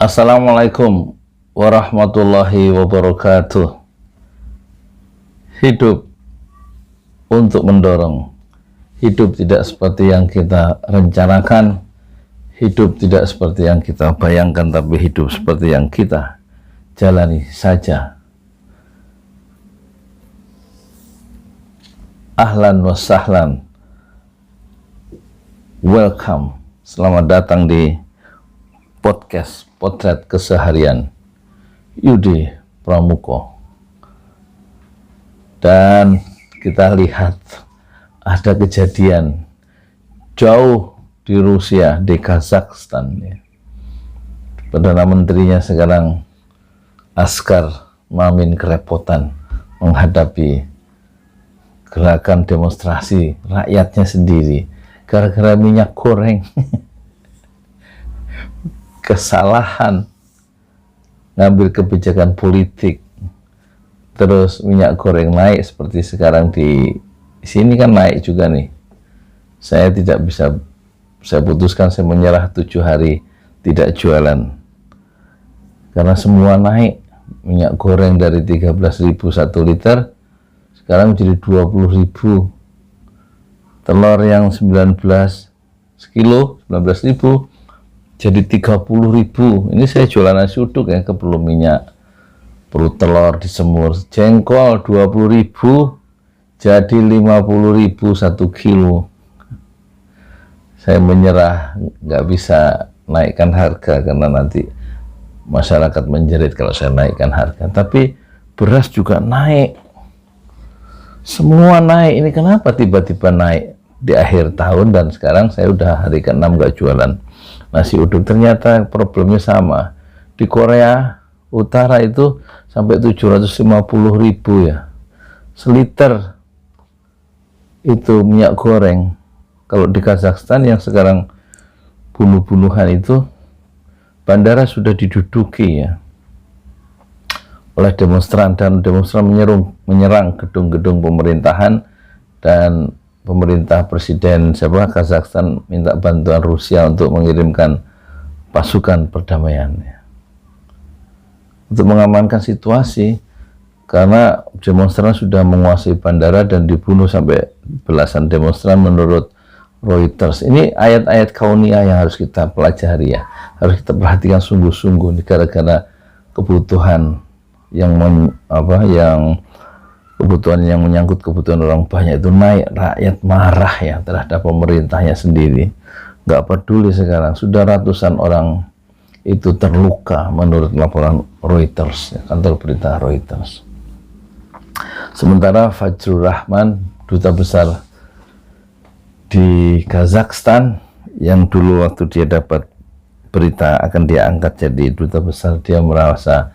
Assalamualaikum warahmatullahi wabarakatuh. Hidup untuk mendorong. Hidup tidak seperti yang kita rencanakan. Hidup tidak seperti yang kita bayangkan, tapi hidup seperti yang kita jalani saja. Ahlan wa sahlan. Welcome. Selamat datang di podcast Potret Keseharian Yudi Pramuko. Dan kita lihat ada kejadian jauh di Rusia, di Kazakhstan ya. Perdana Menterinya sekarang Askar Mamin kerepotan menghadapi gerakan demonstrasi rakyatnya sendiri gara-gara minyak goreng. Kesalahan ngambil kebijakan politik, terus minyak goreng naik seperti sekarang di sini kan naik juga nih. Saya tidak bisa, saya putuskan saya menyerah 7 hari tidak jualan karena semua naik. Minyak goreng dari 13.000 1 liter sekarang menjadi 20.000. Telur yang 19 sekilo 19.000 jadi 30.000. Ini saya jualan nasi uduk ya, perlu minyak, perlu telur disemur. Jengkol 20.000 jadi 50.000 1 kilo. Saya menyerah, nggak bisa naikkan harga karena nanti masyarakat menjerit kalau saya naikkan harga. Tapi beras juga naik, semua naik. Ini kenapa tiba-tiba naik di akhir tahun dan sekarang saya udah hari ke-6 nggak jualan nasi uduk. Ternyata problemnya sama di Korea Utara, itu sampai 750.000 ya seliter itu minyak goreng. Kalau di Kazakhstan yang sekarang bunuh-bunuhan itu, bandara sudah diduduki ya oleh demonstran, dan demonstran menyerang gedung-gedung pemerintahan, dan pemerintah presiden Kazakhstan minta bantuan Rusia untuk mengirimkan pasukan perdamaian ya, untuk mengamankan situasi, karena demonstran sudah menguasai bandara dan dibunuh sampai belasan demonstran menurut Reuters. Ini ayat-ayat kauniyah yang harus kita pelajari ya, harus kita perhatikan sungguh-sungguh. Gara-gara kebutuhan kebutuhan yang menyangkut kebutuhan orang banyak itu naik, rakyat marah ya terhadap pemerintahnya sendiri. Nggak peduli, sekarang sudah ratusan orang itu terluka menurut laporan Reuters, kantor berita Reuters. Sementara Fajrul Rahman, duta besar di Kazakhstan, yang dulu waktu dia dapat berita akan dia angkat jadi duta besar, dia merasa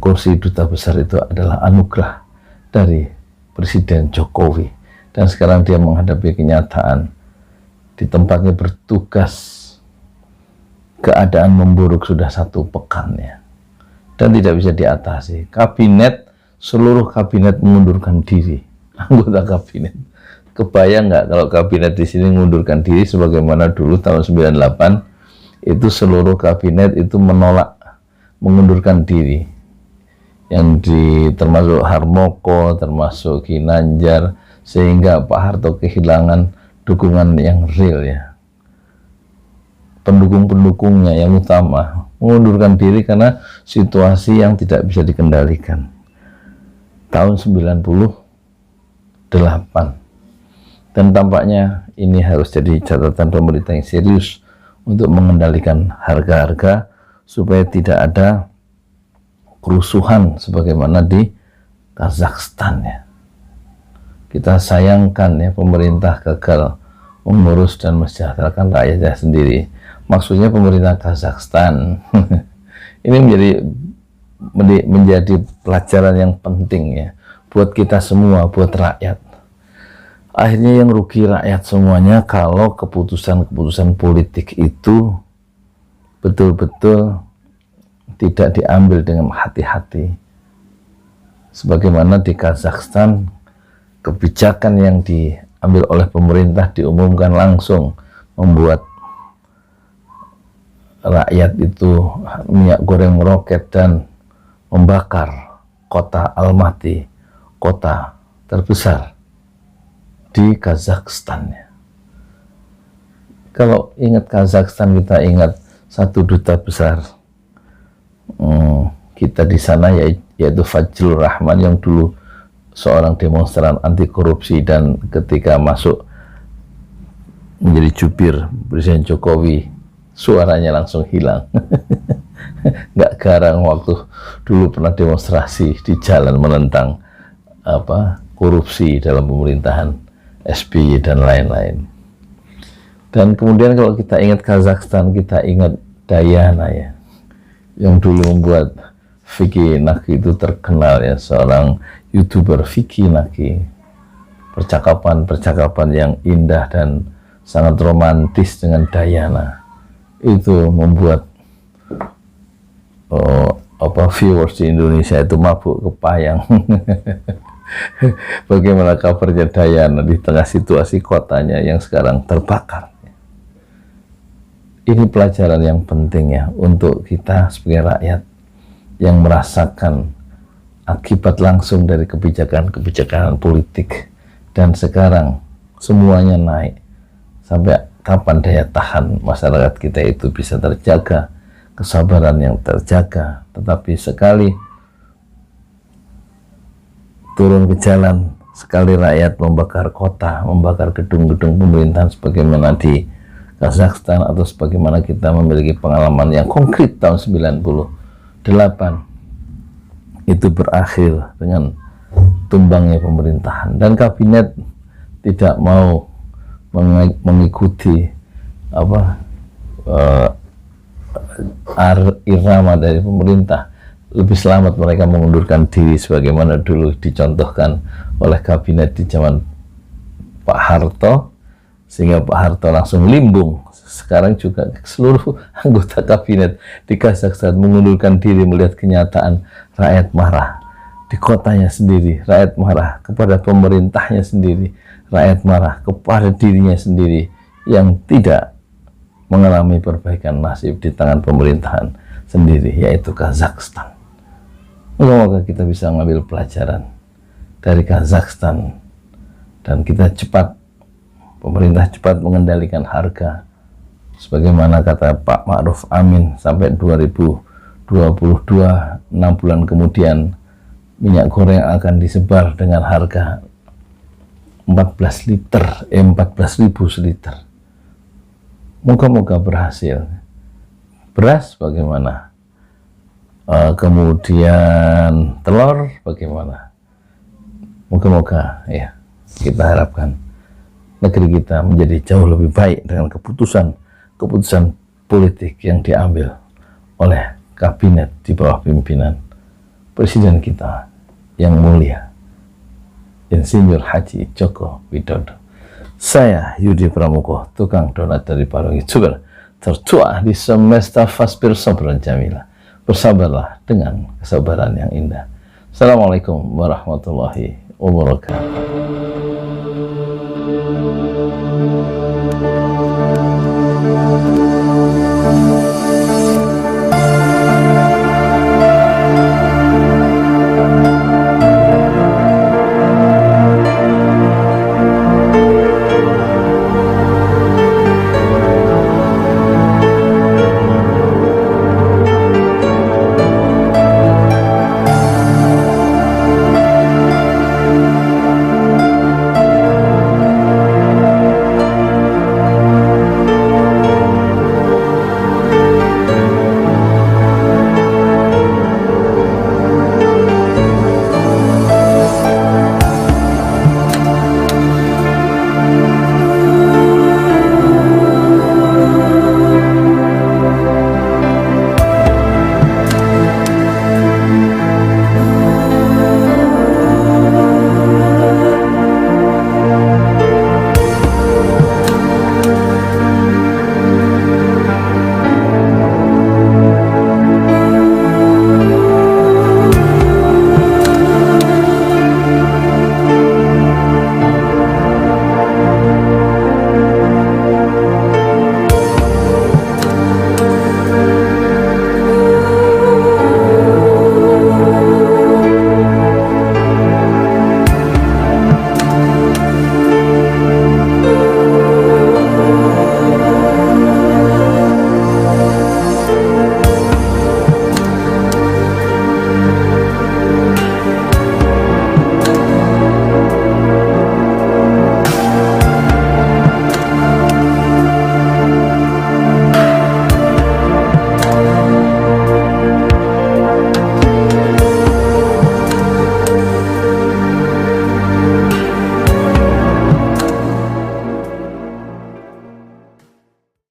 kursi duta besar itu adalah anugerah dari Presiden Jokowi, dan sekarang dia menghadapi kenyataan di tempatnya bertugas, keadaan memburuk sudah 1 pekan ya, dan tidak bisa diatasi. Seluruh kabinet mengundurkan diri, anggota kabinet. Kebayang nggak kalau kabinet di sini mengundurkan diri sebagaimana dulu tahun 98 itu seluruh kabinet itu menolak mengundurkan diri, yang termasuk Harmoko, termasuk Ginanjar, sehingga Pak Harto kehilangan dukungan yang real ya. Pendukung-pendukungnya yang utama mengundurkan diri karena situasi yang tidak bisa dikendalikan. Tahun 98. Dan tampaknya ini harus jadi catatan pemerintah yang serius untuk mengendalikan harga-harga supaya tidak ada kerusuhan sebagaimana di Kazakhstan ya. Kita sayangkan ya pemerintah gagal mengurus dan mensejahterakan rakyatnya sendiri. Maksudnya pemerintah Kazakhstan. Ini menjadi pelajaran yang penting ya buat kita semua, buat rakyat. Akhirnya yang rugi rakyat semuanya kalau keputusan-keputusan politik itu betul-betul tidak diambil dengan hati-hati. Sebagaimana di Kazakhstan, kebijakan yang diambil oleh pemerintah diumumkan langsung, membuat rakyat itu minyak goreng meroket dan membakar kota Almaty, kota terbesar di Kazakhstan. Kalau ingat Kazakhstan, kita ingat satu duta besar kita di sana, yaitu Fajrul Rahman, yang dulu seorang demonstran anti korupsi, dan ketika masuk menjadi jubir Presiden Jokowi, suaranya langsung hilang. Nggak garang waktu dulu pernah demonstrasi di jalan menentang korupsi dalam pemerintahan SBY dan lain-lain. Dan kemudian kalau kita ingat Kazakhstan, kita ingat Dayana, ya, yang dulu membuat Vicky Naki itu terkenal, ya, seorang YouTuber Vicky Naki. Percakapan yang indah dan sangat romantis dengan Dayana itu membuat viewers di Indonesia itu mabuk kepayang. Bagaimana kabarnya Dayana di tengah situasi kotanya yang sekarang terbakar. Ini pelajaran yang penting, ya, untuk kita sebagai rakyat yang merasakan akibat langsung dari kebijakan politik, dan sekarang semuanya naik. Sampai kapan daya tahan masyarakat kita itu bisa terjaga, kesabaran yang terjaga. Tetapi sekali turun ke jalan, sekali rakyat membakar kota, membakar gedung-gedung pemerintahan sebagaimana di Kazakhstan, atau sebagaimana kita memiliki pengalaman yang konkret tahun 98, itu berakhir dengan tumbangnya pemerintahan, dan kabinet tidak mau mengikuti irama dari pemerintah. Lebih selamat mereka mengundurkan diri, sebagaimana dulu dicontohkan oleh kabinet di zaman Pak Harto, sehingga Pak Harto langsung limbung. Sekarang juga seluruh anggota kabinet di Kazakhstan mengundurkan diri melihat kenyataan rakyat marah di kotanya sendiri, rakyat marah kepada pemerintahnya sendiri, rakyat marah kepada dirinya sendiri yang tidak mengalami perbaikan nasib di tangan pemerintahan sendiri, yaitu Kazakhstan. Semoga kita bisa mengambil pelajaran dari Kazakhstan, dan kita pemerintah cepat mengendalikan harga. Sebagaimana kata Pak Ma'ruf Amin, sampai 2022, 6 bulan kemudian, minyak goreng akan disebar dengan harga 14.000 seliter. Moga-moga berhasil. Beras bagaimana? Kemudian telur bagaimana? Moga-moga, ya, kita harapkan negeri kita menjadi jauh lebih baik dengan keputusan politik yang diambil oleh kabinet di bawah pimpinan Presiden kita yang mulia, Insinyur Haji Joko Widodo. Saya Yudi Pramuko, tukang donat dari Parung, YouTuber tertua di semesta Fasbir Sabran Jamila. Bersabarlah dengan kesabaran yang indah. Assalamualaikum warahmatullahi wabarakatuh.